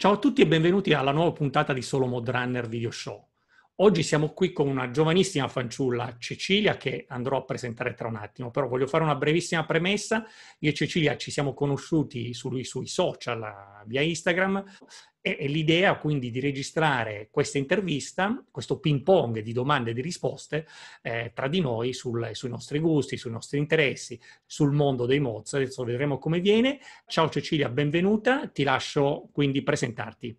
Ciao a tutti e benvenuti alla nuova puntata di Solo Mod Runner Video Show. Oggi siamo qui con una giovanissima fanciulla, Cecilia, che andrò a presentare tra un attimo, però voglio fare una brevissima premessa. Io e Cecilia ci siamo conosciuti sui social, via Instagram, e l'idea quindi di registrare questa intervista, questo ping pong di domande e di risposte tra di noi sui nostri gusti, sui nostri interessi, sul mondo dei mods. Adesso vedremo come viene. Ciao Cecilia, benvenuta, ti lascio quindi presentarti.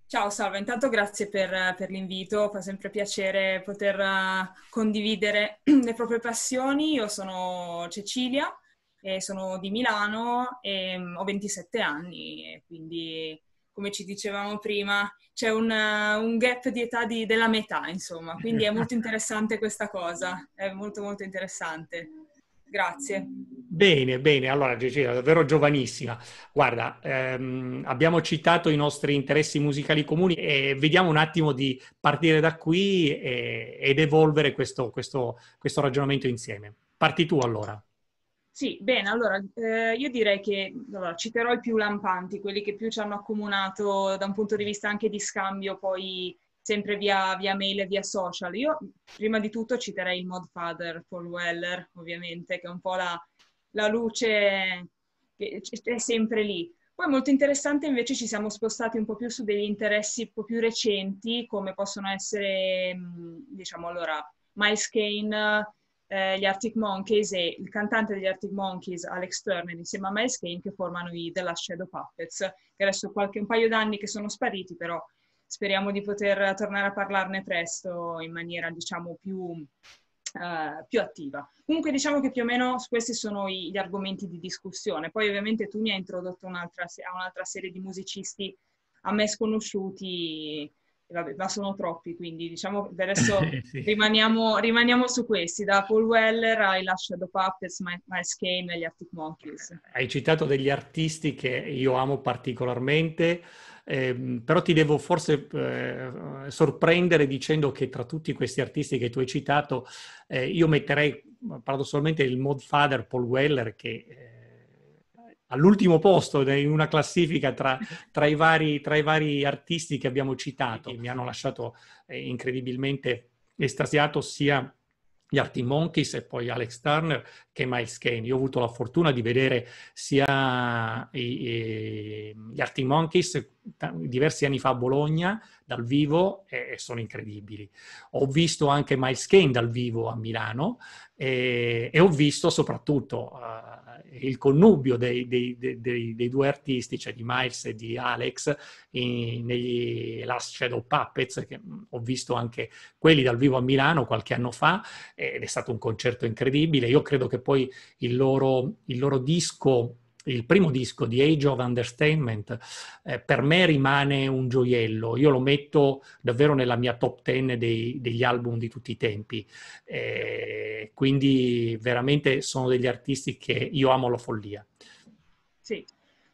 Ciao Salva, intanto grazie per l'invito, fa sempre piacere poter condividere le proprie passioni. Io sono Cecilia e sono di Milano e ho 27 anni e quindi, come ci dicevamo prima, c'è un gap di età della metà, insomma, quindi è molto interessante questa cosa, è molto molto interessante. Grazie. Bene, bene. Allora, Cecilia, davvero giovanissima. Guarda, abbiamo citato i nostri interessi musicali comuni e vediamo un attimo di partire da qui ed evolvere questo ragionamento insieme. Parti tu allora. Sì, bene, allora io direi che allora, citerò i più lampanti, quelli che più ci hanno accomunato da un punto di vista anche di scambio, poi sempre via mail e via social. Io prima di tutto citerei il Modfather, Paul Weller, ovviamente, che è un po' la luce che è sempre lì. Poi molto interessante invece ci siamo spostati un po' più su degli interessi un po' più recenti, come possono essere, diciamo allora, Miles Kane, gli Arctic Monkeys e il cantante degli Arctic Monkeys, Alex Turner, insieme a Miles Kane, che formano i The Last Shadow Puppets, che adesso un paio d'anni che sono spariti, però speriamo di poter tornare a parlarne presto in maniera, diciamo, più attiva. Comunque diciamo che più o meno questi sono gli argomenti di discussione. Poi ovviamente tu mi hai introdotto a un'altra serie di musicisti a me sconosciuti, e vabbè, ma sono troppi, quindi diciamo che adesso Sì. rimaniamo su questi, da Paul Weller ai Last Shadow Puppets, Miles Kane e gli Arctic Monkeys. Hai citato degli artisti che io amo particolarmente, però ti devo forse sorprendere dicendo che tra tutti questi artisti che tu hai citato, io metterei paradossalmente il Modfather Paul Weller che all'ultimo posto in una classifica tra i vari artisti che abbiamo citato. Mi hanno lasciato incredibilmente estasiato sia gli Arctic Monkeys e poi Alex Turner che Miles Kane. Io ho avuto la fortuna di vedere sia gli Arctic Monkeys diversi anni fa a Bologna dal vivo e sono incredibili. Ho visto anche Miles Kane dal vivo a Milano e ho visto soprattutto il connubio dei due artisti, cioè di Miles e di Alex, negli Last Shadow Puppets, che ho visto anche quelli dal vivo a Milano qualche anno fa ed è stato un concerto incredibile. Io credo che poi il loro disco, il primo disco di Age of Understatement, per me rimane un gioiello. Io lo metto davvero nella mia top 10 degli album di tutti i tempi. Quindi veramente sono degli artisti che io amo alla follia. Sì,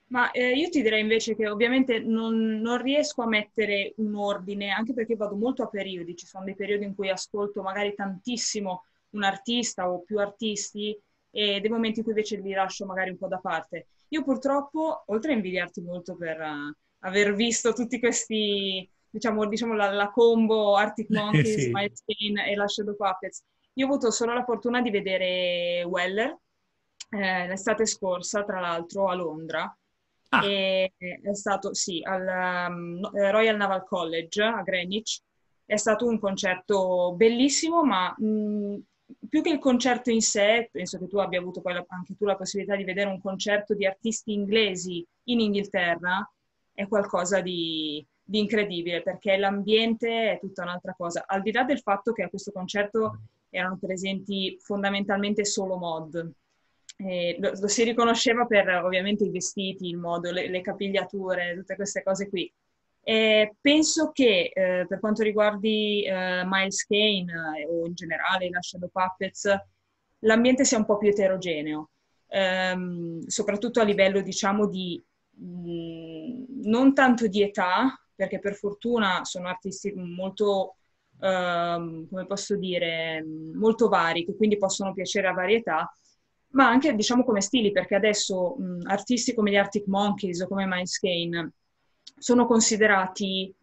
ma io ti direi invece che ovviamente non riesco a mettere un ordine, anche perché vado molto a periodi, ci sono dei periodi in cui ascolto magari tantissimo un artista o più artisti e dei momenti in cui invece li lascio magari un po' da parte. Io purtroppo, oltre a invidiarti molto per aver visto tutti questi, diciamo la combo Arctic Monkeys, Sì. Miles Kane e la Shadow Puppets, io ho avuto solo la fortuna di vedere Weller l'estate scorsa, tra l'altro, a Londra. Ah, E è stato, sì, al Royal Naval College a Greenwich. È stato un concerto bellissimo, ma più che il concerto in sé, penso che tu abbia avuto poi anche tu la possibilità di vedere un concerto di artisti inglesi in Inghilterra, è qualcosa di incredibile, perché l'ambiente è tutta un'altra cosa. Al di là del fatto che a questo concerto erano presenti fondamentalmente solo mod. Lo si riconosceva per ovviamente i vestiti, il modo, le capigliature, tutte queste cose qui. Penso che per quanto riguardi Miles Kane o in generale la Shadow Puppets, l'ambiente sia un po' più eterogeneo, soprattutto a livello, diciamo, non tanto di età, perché per fortuna sono artisti molto, come posso dire, molto vari, che quindi possono piacere a varietà, ma anche, diciamo, come stili, perché adesso artisti come gli Arctic Monkeys o come Miles Kane sono considerati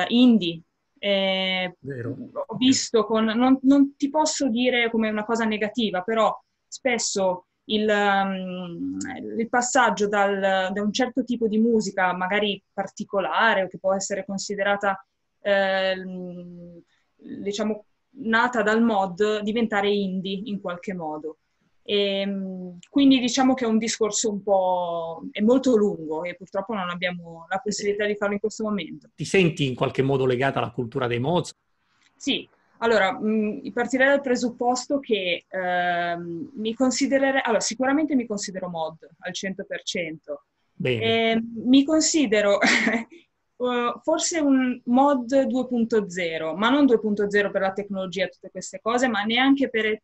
indie. Vero? Ho visto non ti posso dire come una cosa negativa, però spesso il passaggio da un certo tipo di musica, magari particolare, o che può essere considerata, diciamo, nata dal mod, diventare indie in qualche modo. Quindi diciamo che è un discorso è molto lungo e purtroppo non abbiamo la possibilità di farlo in questo momento. Ti senti in qualche modo legata alla cultura dei mods? Sì, allora partirei dal presupposto che allora, sicuramente mi considero mod al 100%. Bene. Mi considero forse un mod 2.0, ma non 2.0 per la tecnologia e tutte queste cose, ma neanche per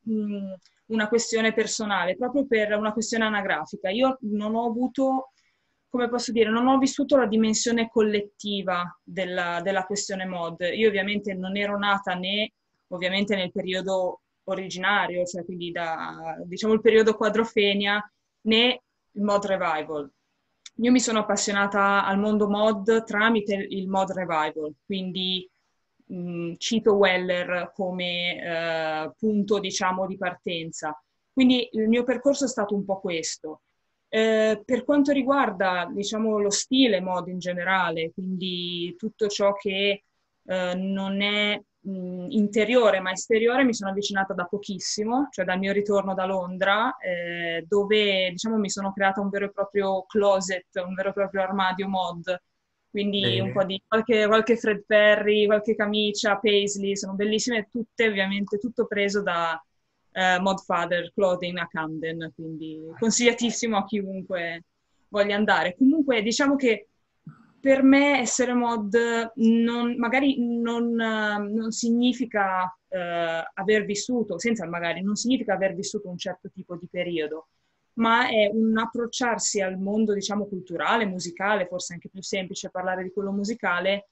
una questione personale, proprio per una questione anagrafica. Io non ho avuto, come posso dire, non ho vissuto la dimensione collettiva della questione mod. Io ovviamente non ero nata né ovviamente nel periodo originario, cioè quindi da, diciamo, il periodo quadrofenia, né il mod revival. Io mi sono appassionata al mondo mod tramite il mod revival, quindi cito Weller come punto, diciamo, di partenza. Quindi il mio percorso è stato un po' questo. Per quanto riguarda, diciamo, lo stile mod in generale, quindi tutto ciò che non è interiore ma esteriore, mi sono avvicinata da pochissimo, cioè dal mio ritorno da Londra, dove, diciamo, mi sono creata un vero e proprio closet, un vero e proprio armadio mod. Quindi un po' Bene. di qualche Fred Perry, qualche camicia, Paisley, sono bellissime tutte, ovviamente tutto preso da Modfather Clothing a Camden, quindi consigliatissimo a chiunque voglia andare. Comunque diciamo che per me essere mod magari non significa aver vissuto, senza il magari, non significa aver vissuto un certo tipo di periodo, ma è un approcciarsi al mondo, diciamo, culturale, musicale, forse anche più semplice parlare di quello musicale,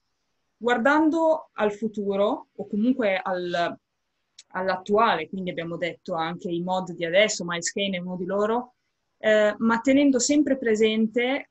guardando al futuro o comunque all'attuale, quindi abbiamo detto anche i mod di adesso, Miles Kane è uno di loro, ma tenendo sempre presente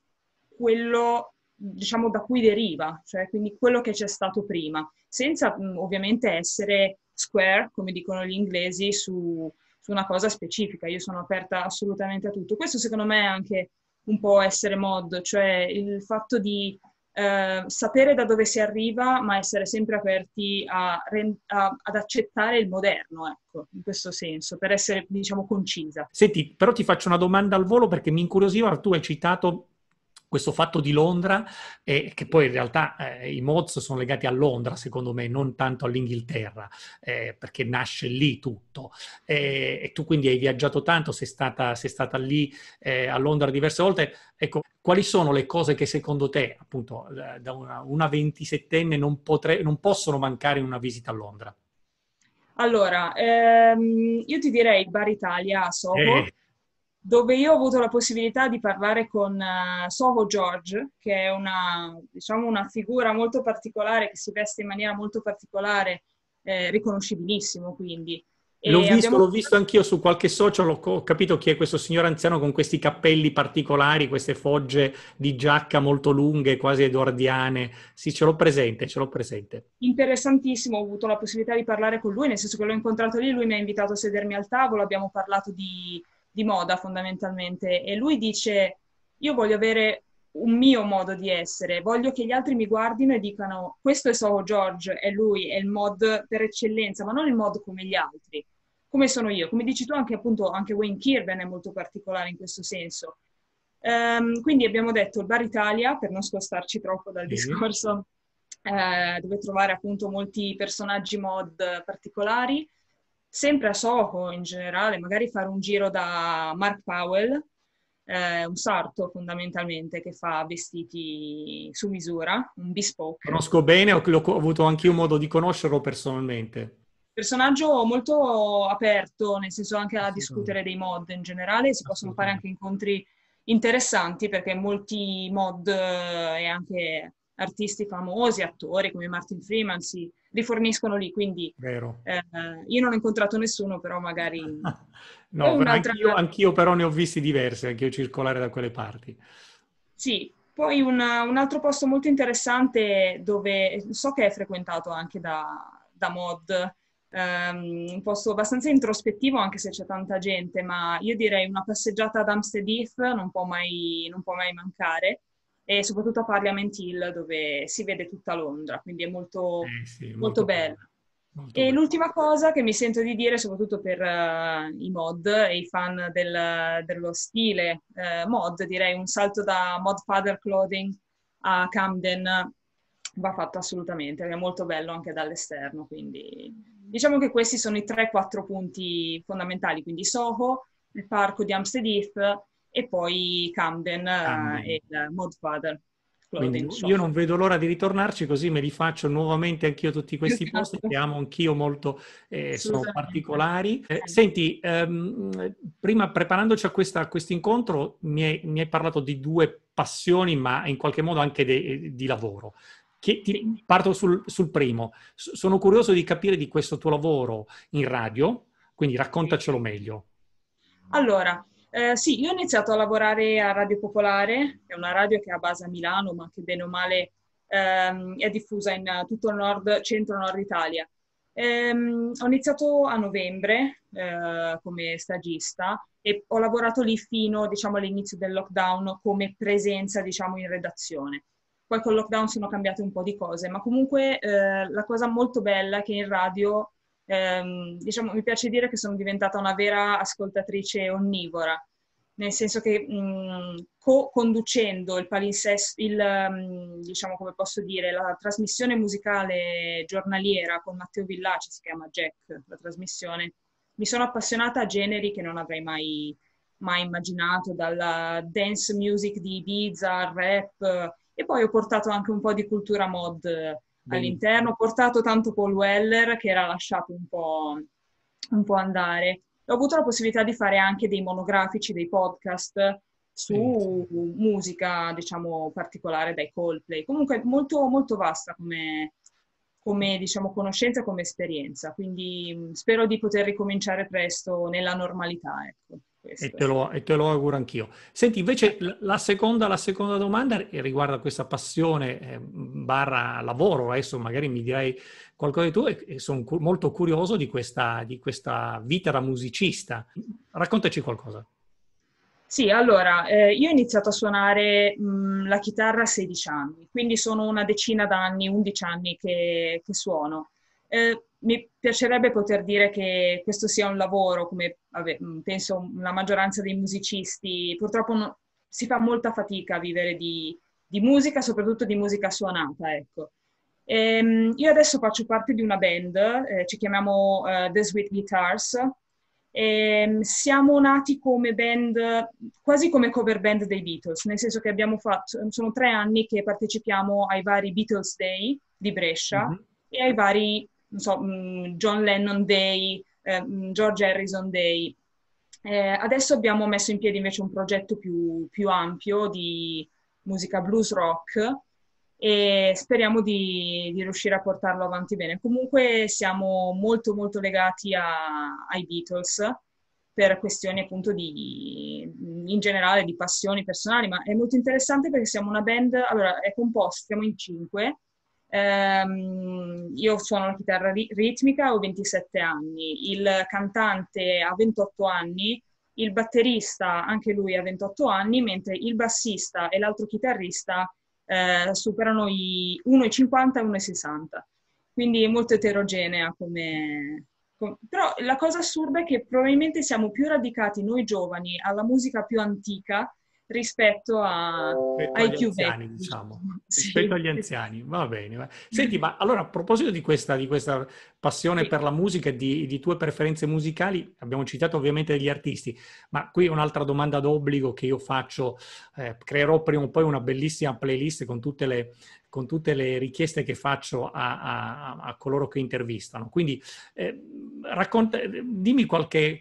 quello, diciamo, da cui deriva, cioè quindi quello che c'è stato prima, senza ovviamente essere square, come dicono gli inglesi, su una cosa specifica. Io sono aperta assolutamente a tutto. Questo secondo me è anche un po' essere mod, cioè il fatto di sapere da dove si arriva, ma essere sempre aperti ad accettare il moderno, ecco, in questo senso, per essere, diciamo, concisa. Senti, però ti faccio una domanda al volo perché mi incuriosiva, tu hai citato questo fatto di Londra, che poi in realtà i mods sono legati a Londra, secondo me, non tanto all'Inghilterra, perché nasce lì tutto. E tu quindi hai viaggiato tanto, sei stata lì a Londra diverse volte. Ecco, quali sono le cose che secondo te, appunto, da una 27enne non possono mancare in una visita a Londra? Allora, io ti direi Bar Italia a Eh, Soho, dove io ho avuto la possibilità di parlare con Soho George, che è una, diciamo, una figura molto particolare, che si veste in maniera molto particolare, riconoscibilissimo quindi. E abbiamo... L'ho visto anch'io su qualche social, ho capito chi è questo signore anziano con questi cappelli particolari, queste fogge di giacca molto lunghe, quasi edoardiane. Sì, ce l'ho presente, ce l'ho presente. Interessantissimo, ho avuto la possibilità di parlare con lui, nel senso che l'ho incontrato lì, lui mi ha invitato a sedermi al tavolo, abbiamo parlato di moda fondamentalmente e lui dice, io voglio avere un mio modo di essere, voglio che gli altri mi guardino e dicano, questo è Soho George, è lui, è il mod per eccellenza, ma non il mod come gli altri, come sono io. Come dici tu, anche appunto, anche Wayne Kirben è molto particolare in questo senso. Quindi abbiamo detto il Bar Italia, per non scostarci troppo dal Sì. discorso, dove trovare appunto molti personaggi mod particolari, sempre a Soho in generale, magari fare un giro da Mark Powell, un sarto fondamentalmente che fa vestiti su misura, un bespoke. Conosco bene, ho avuto anche io modo di conoscerlo personalmente. Personaggio molto aperto, nel senso anche a discutere Assolutamente. dei mod in generale, si possono fare Assolutamente. anche incontri interessanti perché molti mod e anche artisti famosi, attori come Martin Freeman si riforniscono lì, quindi Vero. io non ho incontrato nessuno, però magari è No, un'altra... anch'io però ne ho visti diversi, anch'io circolare da quelle parti. Sì, Poi un altro posto molto interessante dove so che è frequentato anche da mod, un posto abbastanza introspettivo anche se c'è tanta gente, ma io direi una passeggiata ad Hampstead Heath non può mai mancare, e soprattutto a Parliament Hill dove si vede tutta Londra, quindi è molto, Sì, molto molto bello. bella, molto E bella. l'ultima cosa che mi sento di dire, soprattutto per i mod e i fan dello stile mod, direi un salto da Mod Father Clothing a Camden va fatto assolutamente, è molto bello anche dall'esterno, quindi diciamo che questi sono i 3-4 punti fondamentali, quindi Soho, il parco di Hampstead Heath e poi Camden Camden. e il Mod Father Quindi Clothing io Shop. non vedo l'ora di ritornarci, così me li faccio nuovamente anch'io tutti questi posti Esatto, che amo anch'io molto, sono assolutamente. particolari. Senti, prima preparandoci a questo incontro mi hai parlato di due passioni, ma in qualche modo anche di lavoro. Sì. Parto sul primo. Sono curioso di capire di questo tuo lavoro in radio, quindi raccontacelo meglio. Allora, sì, io ho iniziato a lavorare a Radio Popolare, che è una radio che ha base a Milano, ma che bene o male è diffusa in tutto il nord, centro-nord Italia. Ho iniziato a novembre come stagista e ho lavorato lì fino, diciamo, all'inizio del lockdown come presenza, diciamo, in redazione. Poi col lockdown sono cambiate un po' di cose, ma comunque la cosa molto bella è che in radio diciamo, mi piace dire che sono diventata una vera ascoltatrice onnivora, nel senso che co-conducendo il palinsesto, diciamo come posso dire, la trasmissione musicale giornaliera con Matteo Villaci, si chiama Jack, la trasmissione, mi sono appassionata a generi che non avrei mai immaginato, dalla dance music di Ibiza al rap, e poi ho portato anche un po' di cultura mod all'interno, Benissimo. ho portato tanto Paul Weller che era lasciato un po' andare. Ho avuto la possibilità di fare anche dei monografici, dei podcast Sì, sì. su musica, diciamo, particolare dai Coldplay. Comunque molto, molto vasta come, diciamo, conoscenza, come esperienza. Quindi spero di poter ricominciare presto nella normalità, ecco, E questo. te lo auguro anch'io. Senti, invece la seconda domanda riguarda questa passione barra lavoro. Adesso magari mi direi qualcosa di tu e sono molto curioso di questa vita da musicista. Raccontaci qualcosa. Sì, allora, io ho iniziato a suonare la chitarra a 16 anni, quindi sono una decina d'anni, 11 anni che suono. Mi piacerebbe poter dire che questo sia un lavoro, come vabbè, penso la maggioranza dei musicisti, purtroppo si fa molta fatica a vivere di musica, soprattutto di musica suonata, ecco. Io adesso faccio parte di una band, ci chiamiamo The Sweet Guitars. Siamo nati come band, quasi come cover band dei Beatles, nel senso che sono 3 anni che partecipiamo ai vari Beatles Day di Brescia Mhm. e ai vari, non so, John Lennon Day, George Harrison Day. Adesso abbiamo messo in piedi invece un progetto più ampio di musica blues rock e speriamo di riuscire a portarlo avanti bene. Comunque siamo molto molto legati ai Beatles per questioni appunto in generale di passioni personali, ma è molto interessante perché siamo una band, allora è composta, siamo in 5. Io suono la chitarra ritmica, ho 27 anni, il cantante ha 28 anni, il batterista anche lui ha 28 anni, mentre il bassista e l'altro chitarrista superano i 1,50 e 1,60. Quindi è molto eterogenea Però la cosa assurda è che probabilmente siamo più radicati noi giovani alla musica più antica rispetto Rispetto ai agli più vecchi, anziani, diciamo. diciamo. Rispetto Sì, agli anziani, va bene. Senti, ma allora a proposito di questa passione sì. per la musica e di tue preferenze musicali, abbiamo citato ovviamente degli artisti, ma qui un'altra domanda d'obbligo che io faccio, creerò prima o poi una bellissima playlist con tutte le richieste che faccio a coloro che intervistano. Quindi dimmi qualche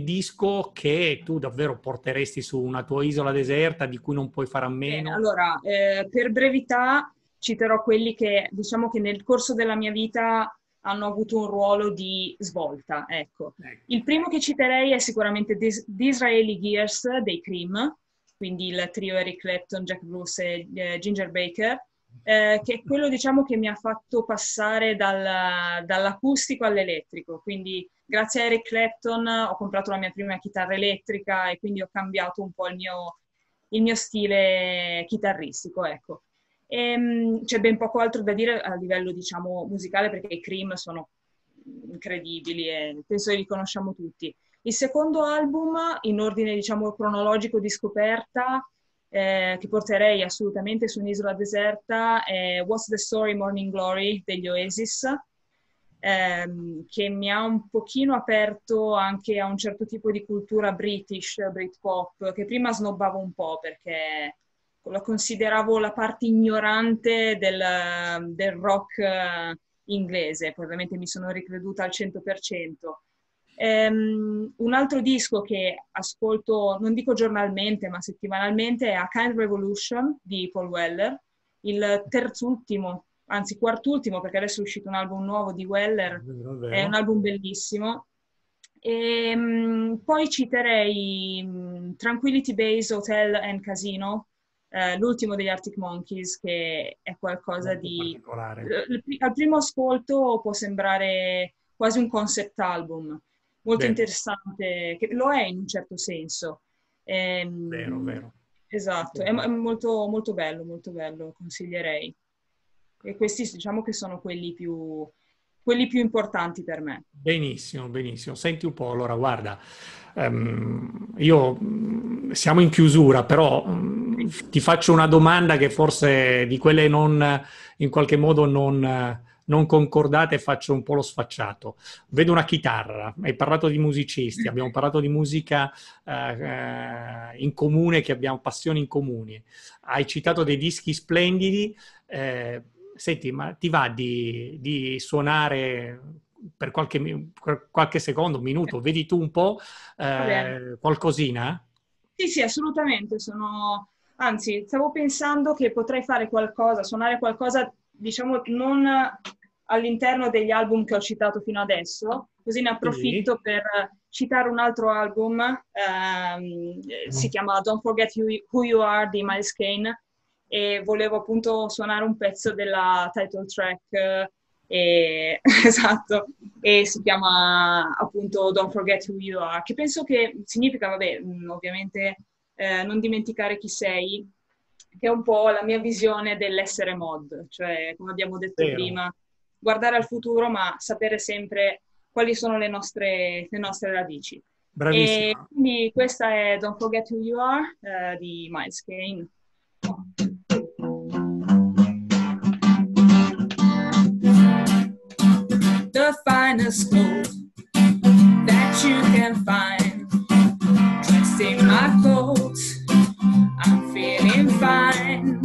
disco che tu davvero porteresti su una tua isola deserta di cui non puoi fare a Bene, meno. allora, per brevità citerò quelli che diciamo che nel corso della mia vita hanno avuto un ruolo di svolta, ecco. Ecco. Il primo che citerei è sicuramente Disraeli Gears dei Cream, quindi il trio Eric Clapton, Jack Bruce e Ginger Baker, che è quello, diciamo, che mi ha fatto passare dall'acustico all'elettrico. Quindi grazie a Eric Clapton ho comprato la mia prima chitarra elettrica e quindi ho cambiato un po' il mio stile chitarristico, ecco. C'è ben poco altro da dire a livello, diciamo, musicale, perché i Cream sono incredibili e penso che li conosciamo tutti. Il secondo album, in ordine, diciamo, cronologico di scoperta, che porterei assolutamente su un'isola deserta, è What's the Story, Morning Glory degli Oasis, che mi ha un pochino aperto anche a un certo tipo di cultura British, Britpop, che prima snobbavo un po' perché la consideravo la parte ignorante del rock inglese, poi ovviamente mi sono ricreduta al 100%. Un altro disco che ascolto, non dico giornalmente, ma settimanalmente, è A Kind Revolution di Paul Weller, il terzultimo, anzi quartultimo, perché adesso è uscito un album nuovo di Weller, è un album bellissimo. Poi citerei Tranquility Base Hotel and Casino, l'ultimo degli Arctic Monkeys, che è qualcosa di... Al primo ascolto può sembrare quasi un concept album, molto interessante, che lo è in un certo senso. Vero. Esatto, è molto bello, consiglierei. E questi, diciamo, che sono quelli più importanti per me. Benissimo. Senti un po', allora guarda, io siamo in chiusura, però ti faccio una domanda che forse di quelle non, in qualche modo non concordate, faccio un po' lo sfacciato. Vedo una chitarra, hai parlato di musicisti, abbiamo parlato di musica in comune, che abbiamo passioni in comune. Hai citato dei dischi splendidi. Senti, ma ti va di suonare per qualche secondo, minuto, vedi tu un po' qualcosina? Sì, assolutamente. Anzi, stavo pensando che potrei fare qualcosa, suonare qualcosa, diciamo, non all'interno degli album che ho citato fino adesso, così ne approfitto per citare un altro album, si chiama Don't Forget Who You Are di Miles Kane, e volevo appunto suonare un pezzo della title track, esatto, e si chiama appunto Don't Forget Who You Are, che penso che significa, vabbè, ovviamente non dimenticare chi sei, che è un po' la mia visione dell'essere mod, cioè, come abbiamo detto prima, guardare al futuro ma sapere sempre quali sono le nostre radici. Bravissima. E quindi questa è Don't Forget Who You Are di Miles Kane. The finest clothes that you can find, dressed in my coat, I'm feeling fine,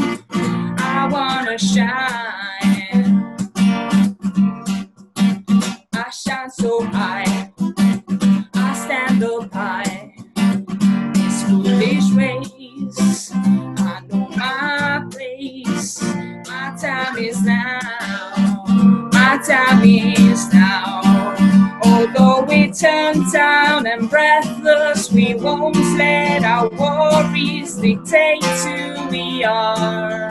I wanna shine, I shine so high, I stand up high, these foolish ways, I know my place, my time is now. My time is now. Although we turn down and breathless, we won't let our worries dictate who we are.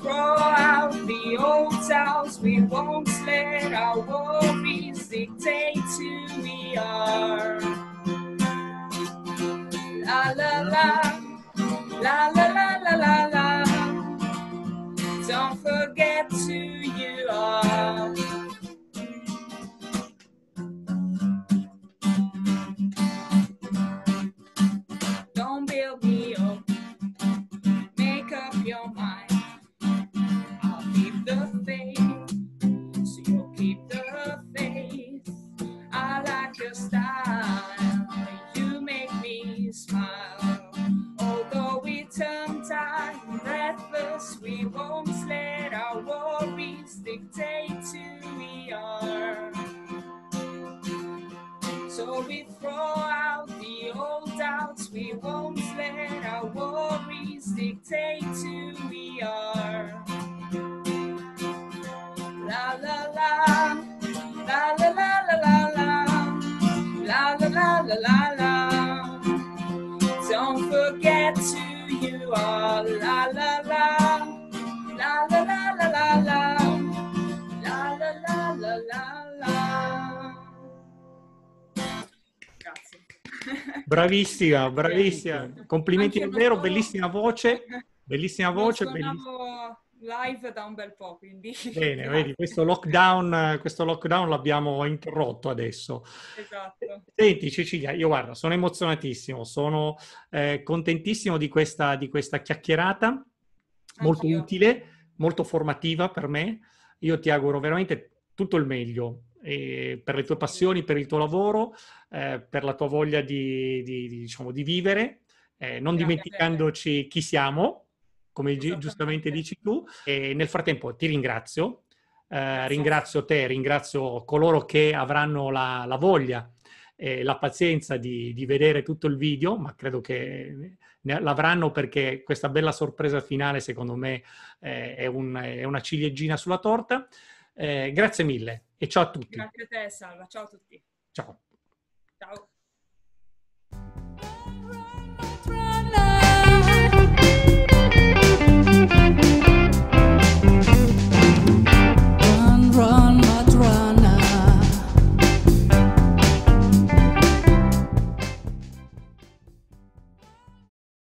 Throw out the old doubts, we won't let our worries dictate who we are. La la la, la la la la la la. Don't forget who you are. Don't build me up, make up your mind. I'll keep the faith, so you'll keep the faith. I like your style, you make me smile. Although we turn tired and breathless, we won't let our worries dictate who we are. So we throw out the old doubts, we won't let our worries dictate who we are. La la la, la la la la la la, la la la la la la. Bravissima, bravissima. Complimenti Anche davvero, loro bellissima voce, bellissima non voce. suonavo live da un bel po', quindi Bene, vedi, grazie. questo lockdown l'abbiamo interrotto adesso. Esatto. Senti, Cecilia, io guarda, sono emozionatissimo, sono contentissimo di questa chiacchierata, molto Anch'io. utile, molto formativa per me. Io ti auguro veramente tutto il meglio per le tue Grazie mille. passioni, per il tuo lavoro, per la tua voglia diciamo, di vivere, non Grazie a te. dimenticandoci chi siamo, come giustamente Esattamente. dici tu. E nel frattempo ti ringrazio. Grazie a te. Ringrazio te, ringrazio coloro che avranno la voglia e la pazienza di vedere tutto il video, ma credo che l'avranno perché questa bella sorpresa finale, secondo me, è una ciliegina sulla torta. Grazie mille e ciao a tutti. Grazie a te, Salva. Ciao a tutti. Ciao. Ciao.